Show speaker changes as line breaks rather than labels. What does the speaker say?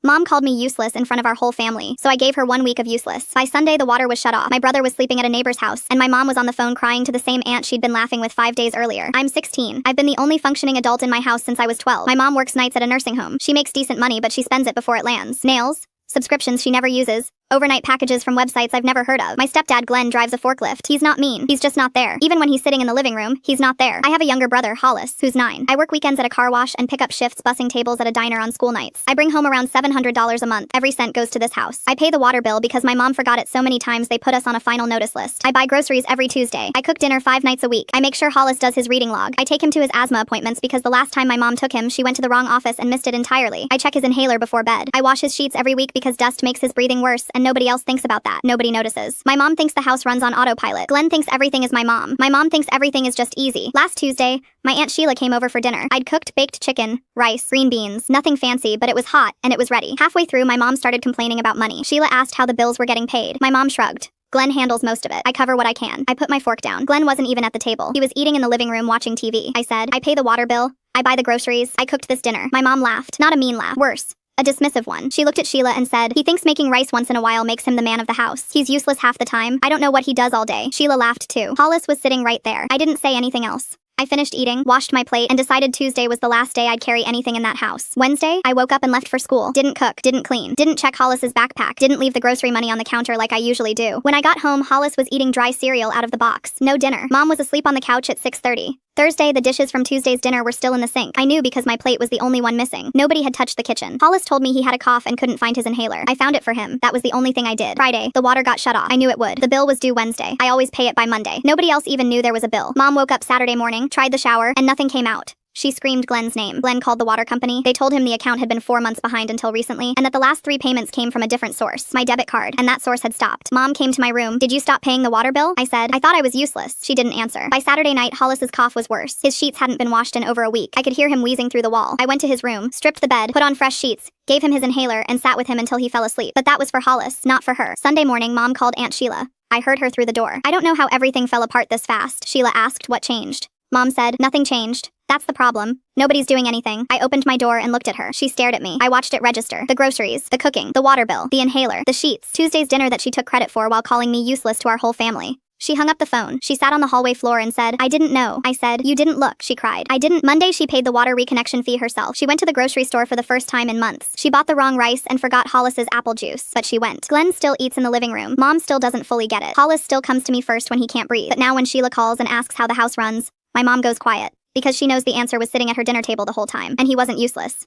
Mom called me useless in front of our whole family, so I gave her 1 week of useless. By Sunday, the water was shut off. My brother was sleeping at a neighbor's house, and my mom was on the phone crying to the same aunt she'd been laughing with 5 days earlier. I'm 16. I've been the only functioning adult in my house since I was 12. My mom works nights at a nursing home. She makes decent money, but she spends it before it lands. Nails, subscriptions she never uses, overnight packages from websites I've never heard of. My stepdad Glenn drives a forklift. He's not mean. He's just not there. Even when he's sitting in the living room, he's not there. I have a younger brother, Hollis, who's 9. I work weekends at a car wash and pick up shifts bussing tables at a diner on school nights. I bring home around $700 a month. Every cent goes to this house. I pay the water bill because my mom forgot it so many times they put us on a final notice list. I buy groceries every Tuesday. I cook dinner 5 nights a week. I make sure Hollis does his reading log. I take him to his asthma appointments because the last time my mom took him, she went to the wrong office and missed it entirely. I check his inhaler before bed. I wash his sheets every week because dust makes his breathing worse, and nobody else thinks about that. Nobody notices. My mom thinks the house runs on autopilot. Glenn thinks everything is my mom. My mom thinks everything is just easy. Last Tuesday, my Aunt Sheila came over for dinner. I'd cooked baked chicken, rice, green beans, nothing fancy, but it was hot, and it was ready. Halfway through, my mom started complaining about money. Sheila asked how the bills were getting paid. My mom shrugged. Glenn handles most of it. I cover what I can. I put my fork down. Glenn wasn't even at the table. He was eating in the living room watching TV. I said, I pay the water bill. I buy the groceries. I cooked this dinner. My mom laughed. Not a mean laugh. Worse. A dismissive one. She looked at Sheila and said, he thinks making rice once in a while makes him the man of the house. He's useless half the time. I don't know what he does all day. Sheila laughed too. Hollis was sitting right there. I didn't say anything else. I finished eating, washed my plate, and decided Tuesday was the last day I'd carry anything in that house. Wednesday, I woke up and left for school. Didn't cook, didn't clean, didn't check Hollis's backpack, didn't leave the grocery money on the counter like I usually do. When I got home, Hollis was eating dry cereal out of the box. No dinner. Mom was asleep on the couch at 6:30. Thursday, the dishes from Tuesday's dinner were still in the sink. I knew because my plate was the only one missing. Nobody had touched the kitchen. Hollis told me he had a cough and couldn't find his inhaler. I found it for him. That was the only thing I did. Friday, the water got shut off. I knew it would. The bill was due Wednesday. I always pay it by Monday. Nobody else even knew there was a bill. Mom woke up Saturday morning, tried the shower, and nothing came out. She screamed Glenn's name. Glenn called the water company. They told him the account had been 4 months behind until recently, and that the last 3 payments came from a different source, my debit card, and that source had stopped. Mom came to my room. Did you stop paying the water bill? I said. I thought I was useless. She didn't answer. By Saturday night, Hollis's cough was worse. His sheets hadn't been washed in over a week. I could hear him wheezing through the wall. I went to his room, stripped the bed, put on fresh sheets, gave him his inhaler, and sat with him until he fell asleep. But that was for Hollis, not for her. Sunday morning, Mom called Aunt Sheila. I heard her through the door. I don't know how everything fell apart this fast. Sheila asked what changed. Mom said, nothing changed. That's the problem. Nobody's doing anything. I opened my door and looked at her. She stared at me. I watched it register. The groceries, the cooking, the water bill, the inhaler, the sheets, Tuesday's dinner that she took credit for while calling me useless to our whole family. She hung up the phone. She sat on the hallway floor and said, I didn't know. I said, you didn't look. She cried. I didn't. Monday, she paid the water reconnection fee herself. She went to the grocery store for the first time in months. She bought the wrong rice and forgot Hollis's apple juice, but she went. Glenn still eats in the living room. Mom still doesn't fully get it. Hollis still comes to me first when he can't breathe. But now when Sheila calls and asks how the house runs, my mom goes quiet, because she knows the answer was sitting at her dinner table the whole time, and he wasn't useless.